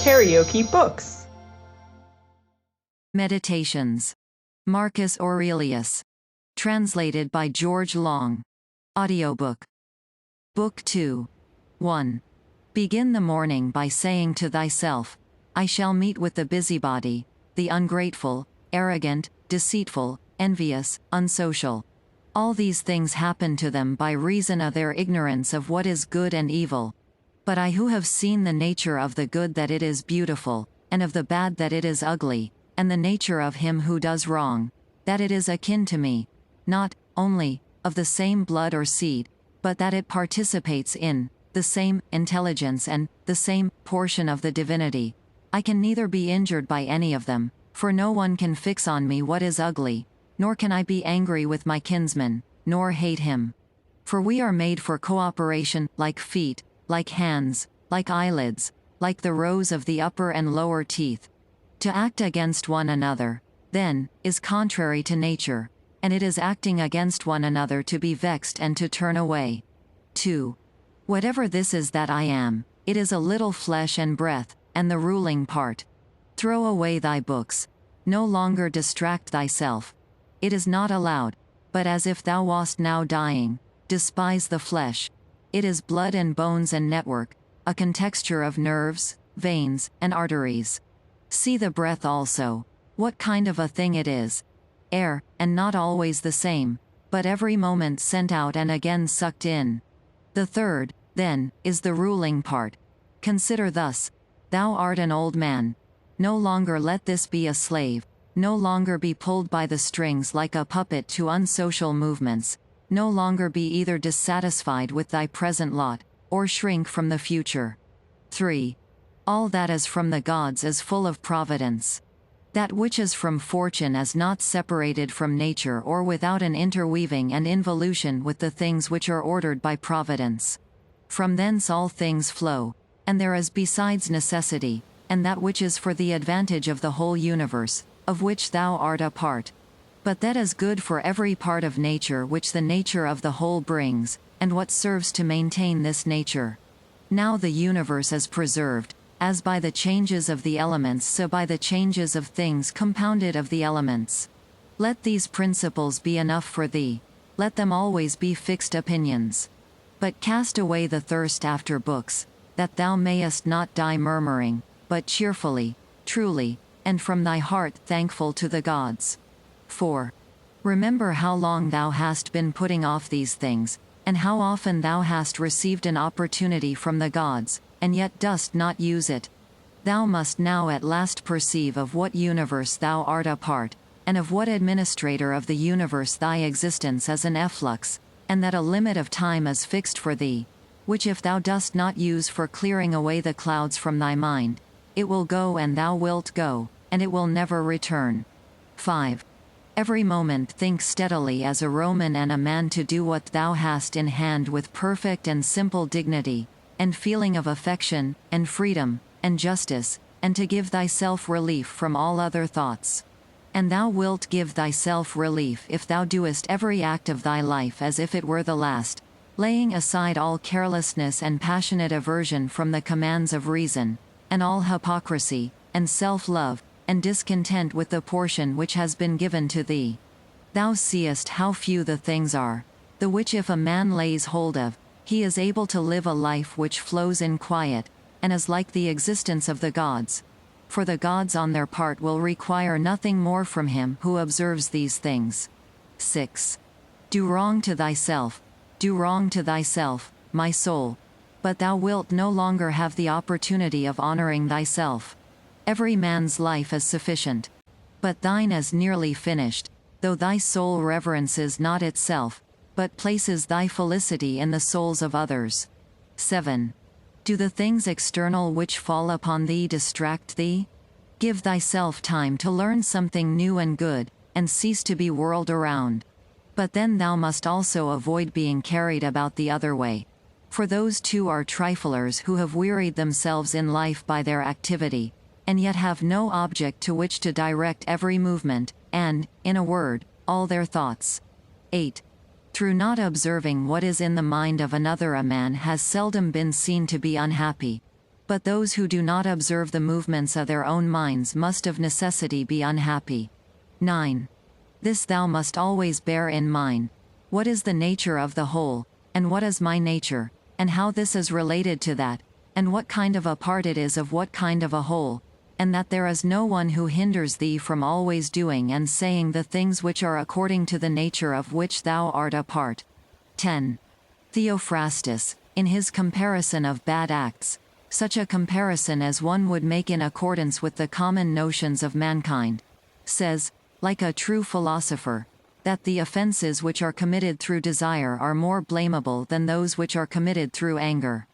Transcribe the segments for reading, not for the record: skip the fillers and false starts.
KaraokeBooks. Meditations. Marcus Aurelius. Translated by George Long. Audiobook. Book 2. 1. Begin the morning by saying to thyself, I shall meet with the busybody, the ungrateful, arrogant, deceitful, envious, unsocial. All these things happen to them by reason of their ignorance of what is good and evil. But I who have seen the nature of the good that it is beautiful, and of the bad that it is ugly, and the nature of him who does wrong, that it is akin to me, not, only, of the same blood or seed, but that it participates in, the same, intelligence and, the same, portion of the divinity, I can neither be injured by any of them, for no one can fix on me what is ugly, nor can I be angry with my kinsman, nor hate him. For we are made for cooperation, like feet, like hands, like eyelids, like the rows of the upper and lower teeth. To act against one another, then, is contrary to nature, and it is acting against one another to be vexed and to turn away. 2. Whatever this is that I am, it is a little flesh and breath, and the ruling part. Throw away thy books. No longer distract thyself. It is not allowed, but as if thou wast now dying, despise the flesh. It is blood and bones and network, a contexture of nerves, veins, and arteries. See the breath also, what kind of a thing it is. Air, and not always the same, but every moment sent out and again sucked in. The third, then, is the ruling part. Consider thus, thou art an old man. No longer let this be a slave, no longer be pulled by the strings like a puppet to unsocial movements, no longer be either dissatisfied with thy present lot, or shrink from the future. 3. All that is from the gods is full of providence. That which is from fortune is not separated from nature or without an interweaving and involution with the things which are ordered by providence. From thence all things flow, and there is besides necessity, and that which is for the advantage of the whole universe, of which thou art a part. But that is good for every part of nature which the nature of the whole brings, and what serves to maintain this nature. Now the universe is preserved, as by the changes of the elements so by the changes of things compounded of the elements. Let these principles be enough for thee, let them always be fixed opinions. But cast away the thirst after books, that thou mayest not die murmuring, but cheerfully, truly, and from thy heart thankful to the gods. 4. Remember how long thou hast been putting off these things, and how often thou hast received an opportunity from the gods, and yet dost not use it. Thou must now at last perceive of what universe thou art a part, and of what administrator of the universe thy existence is an efflux, and that a limit of time is fixed for thee, which if thou dost not use for clearing away the clouds from thy mind, it will go and thou wilt go, and it will never return. 5. Every moment think steadily as a Roman and a man to do what thou hast in hand with perfect and simple dignity, and feeling of affection, and freedom, and justice, and to give thyself relief from all other thoughts. And thou wilt give thyself relief if thou doest every act of thy life as if it were the last, laying aside all carelessness and passionate aversion from the commands of reason, and all hypocrisy, and self-love, and discontent with the portion which has been given to thee. Thou seest how few the things are, the which if a man lays hold of, he is able to live a life which flows in quiet, and is like the existence of the gods. For the gods on their part will require nothing more from him who observes these things. 6. Do wrong to thyself, my soul, but thou wilt no longer have the opportunity of honoring thyself. Every man's life is sufficient. But thine is nearly finished, though thy soul reverences not itself, but places thy felicity in the souls of others. 7. Do the things external which fall upon thee distract thee? Give thyself time to learn something new and good, and cease to be whirled around. But then thou must also avoid being carried about the other way. For those too are triflers who have wearied themselves in life by their activity, and yet have no object to which to direct every movement, and, in a word, all their thoughts. 8. Through not observing what is in the mind of another a man has seldom been seen to be unhappy. But those who do not observe the movements of their own minds must of necessity be unhappy. 9. This thou must always bear in mind. What is the nature of the whole, and what is my nature, and how this is related to that, and what kind of a part it is of what kind of a whole, and that there is no one who hinders thee from always doing and saying the things which are according to the nature of which thou art a part. 10. Theophrastus, in his comparison of bad acts, such a comparison as one would make in accordance with the common notions of mankind, says, like a true philosopher, that the offenses which are committed through desire are more blamable than those which are committed through anger.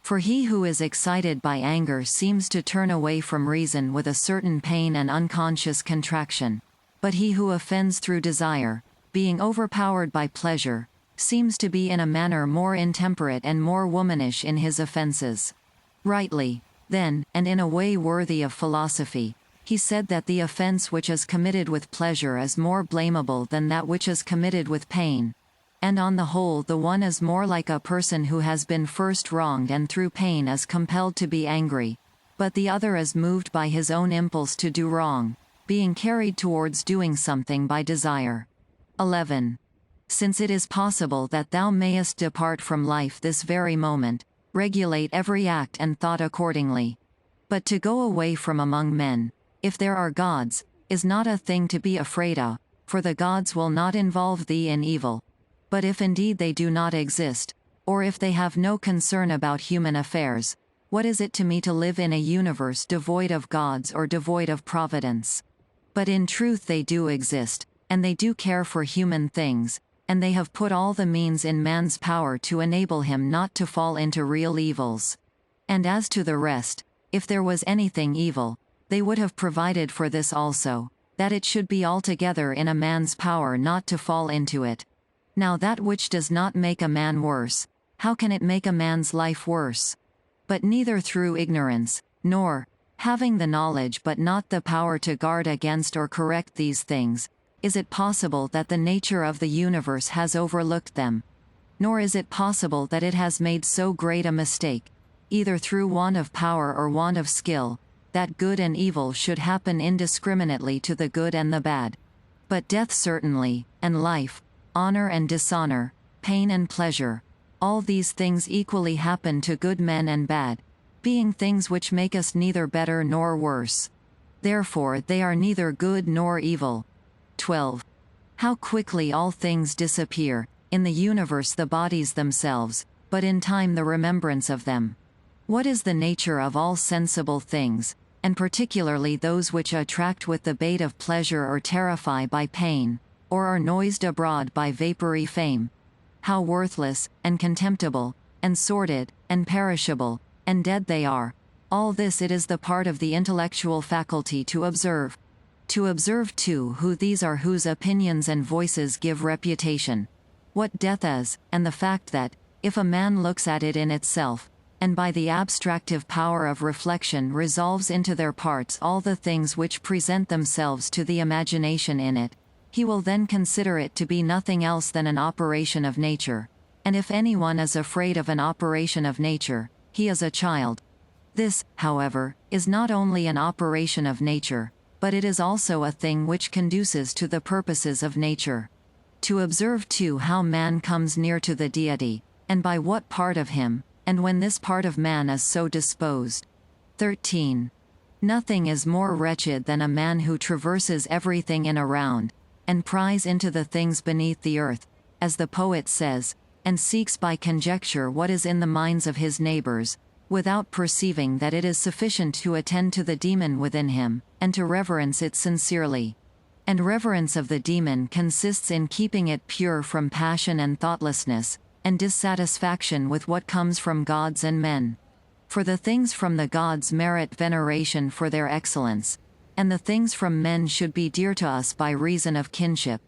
For he who is excited by anger seems to turn away from reason with a certain pain and unconscious contraction, but he who offends through desire, being overpowered by pleasure, seems to be in a manner more intemperate and more womanish in his offenses. Rightly, then, and in a way worthy of philosophy, he said that the offense which is committed with pleasure is more blamable than that which is committed with pain, and on the whole the one is more like a person who has been first wronged and through pain is compelled to be angry, but the other is moved by his own impulse to do wrong, being carried towards doing something by desire. 11. Since it is possible that thou mayest depart from life this very moment, regulate every act and thought accordingly. But to go away from among men, if there are gods, is not a thing to be afraid of, for the gods will not involve thee in evil. But if indeed they do not exist, or if they have no concern about human affairs, what is it to me to live in a universe devoid of gods or devoid of providence? But in truth they do exist, and they do care for human things, and they have put all the means in man's power to enable him not to fall into real evils. And as to the rest, if there was anything evil, they would have provided for this also, that it should be altogether in a man's power not to fall into it. Now that which does not make a man worse, how can it make a man's life worse? But neither through ignorance, nor, having the knowledge but not the power to guard against or correct these things, is it possible that the nature of the universe has overlooked them. Nor is it possible that it has made so great a mistake, either through want of power or want of skill, that good and evil should happen indiscriminately to the good and the bad. But death certainly, and life, honor and dishonor, pain and pleasure, all these things equally happen to good men and bad, being things which make us neither better nor worse. Therefore they are neither good nor evil. 12. How quickly all things disappear, in the universe the bodies themselves, but in time the remembrance of them. What is the nature of all sensible things, and particularly those which attract with the bait of pleasure or terrify by pain, or are noised abroad by vapory fame? How worthless, and contemptible, and sordid, and perishable, and dead they are. All this it is the part of the intellectual faculty to observe. To observe too who these are whose opinions and voices give reputation. What death is, and the fact that, if a man looks at it in itself, and by the abstractive power of reflection resolves into their parts all the things which present themselves to the imagination in it, he will then consider it to be nothing else than an operation of nature. And if anyone is afraid of an operation of nature, he is a child. This, however, is not only an operation of nature, but it is also a thing which conduces to the purposes of nature. To observe too how man comes near to the deity, and by what part of him, and when this part of man is so disposed. 13. Nothing is more wretched than a man who traverses everything in around, and pries into the things beneath the earth, as the poet says, and seeks by conjecture what is in the minds of his neighbors, without perceiving that it is sufficient to attend to the demon within him, and to reverence it sincerely. And reverence of the demon consists in keeping it pure from passion and thoughtlessness, and dissatisfaction with what comes from gods and men. For the things from the gods merit veneration for their excellence, and the things from men should be dear to us by reason of kinship,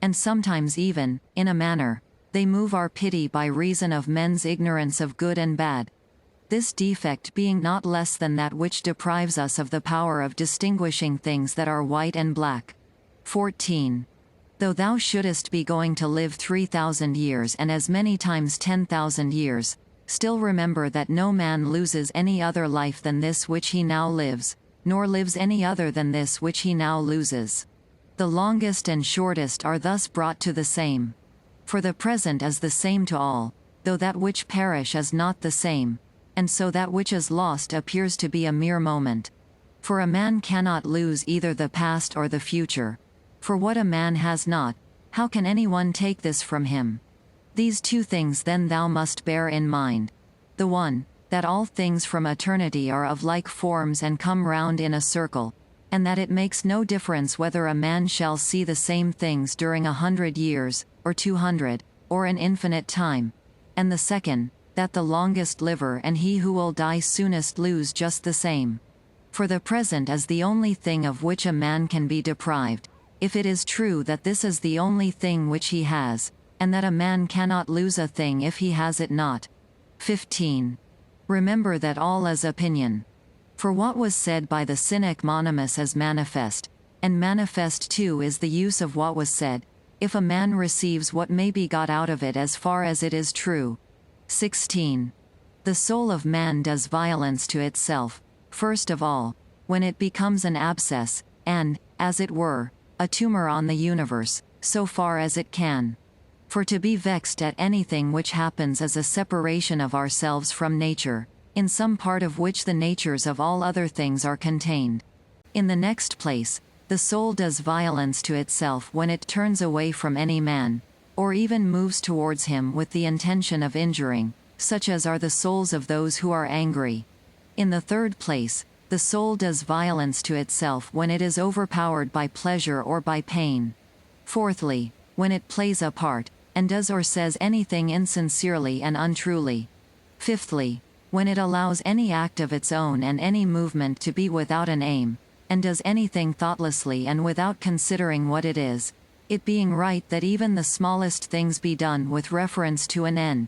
and sometimes even, in a manner, they move our pity by reason of men's ignorance of good and bad. This defect being not less than that which deprives us of the power of distinguishing things that are white and black. 14. Though thou shouldest be going to live 3,000 years and as many times 10,000 years, still remember that no man loses any other life than this which he now lives, nor lives any other than this which he now loses. The longest and shortest are thus brought to the same. For the present is the same to all, though that which perish is not the same, and so that which is lost appears to be a mere moment. For a man cannot lose either the past or the future. For what a man has not, how can anyone take this from him? These two things then thou must bear in mind. The one, that all things from eternity are of like forms and come round in a circle, and that it makes no difference whether a man shall see the same things during 100 years, or 200, or an infinite time. And the second, that the longest liver and he who will die soonest lose just the same. For the present is the only thing of which a man can be deprived, if it is true that this is the only thing which he has, and that a man cannot lose a thing if he has it not. 15. Remember that all is opinion. For what was said by the cynic Monimus is manifest, and manifest too is the use of what was said, if a man receives what may be got out of it as far as it is true. 16. The soul of man does violence to itself, first of all, when it becomes an abscess, and, as it were, a tumor on the universe, so far as it can. For to be vexed at anything which happens is a separation of ourselves from nature, in some part of which the natures of all other things are contained. In the next place, the soul does violence to itself when it turns away from any man, or even moves towards him with the intention of injuring, such as are the souls of those who are angry. In the third place, the soul does violence to itself when it is overpowered by pleasure or by pain. Fourthly, when it plays a part, and does or says anything insincerely and untruly. Fifthly, when it allows any act of its own and any movement to be without an aim, and does anything thoughtlessly and without considering what it is, it being right that even the smallest things be done with reference to an end.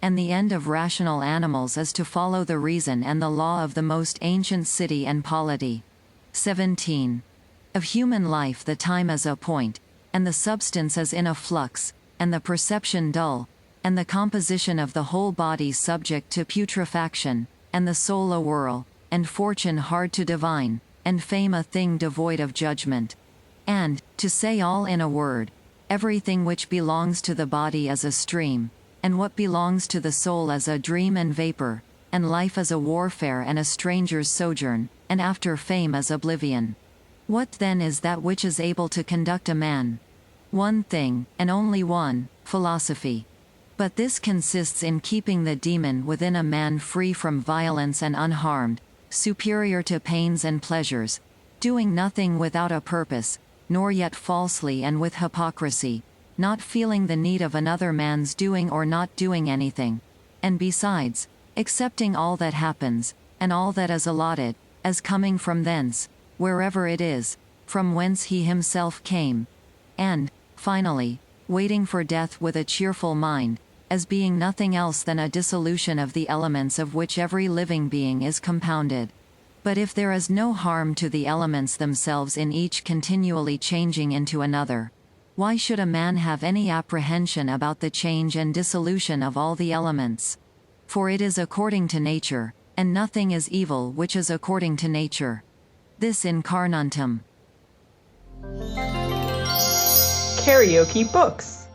And the end of rational animals is to follow the reason and the law of the most ancient city and polity. 17. Of human life the time is a point, and the substance is in a flux, and the perception dull, and the composition of the whole body subject to putrefaction, and the soul a whirl, and fortune hard to divine, and fame a thing devoid of judgment. And, to say all in a word, everything which belongs to the body is a stream, and what belongs to the soul is a dream and vapor, and life is a warfare and a stranger's sojourn, and after fame is oblivion. What then is that which is able to conduct a man? One thing, and only one, philosophy. But this consists in keeping the demon within a man free from violence and unharmed, superior to pains and pleasures, doing nothing without a purpose, nor yet falsely and with hypocrisy, not feeling the need of another man's doing or not doing anything, and besides, accepting all that happens, and all that is allotted, as coming from thence, wherever it is, from whence he himself came, and, finally, waiting for death with a cheerful mind, as being nothing else than a dissolution of the elements of which every living being is compounded. But if there is no harm to the elements themselves in each continually changing into another, why should a man have any apprehension about the change and dissolution of all the elements? For it is according to nature, and nothing is evil which is according to nature. This in Carnuntum. KaraokeBooks.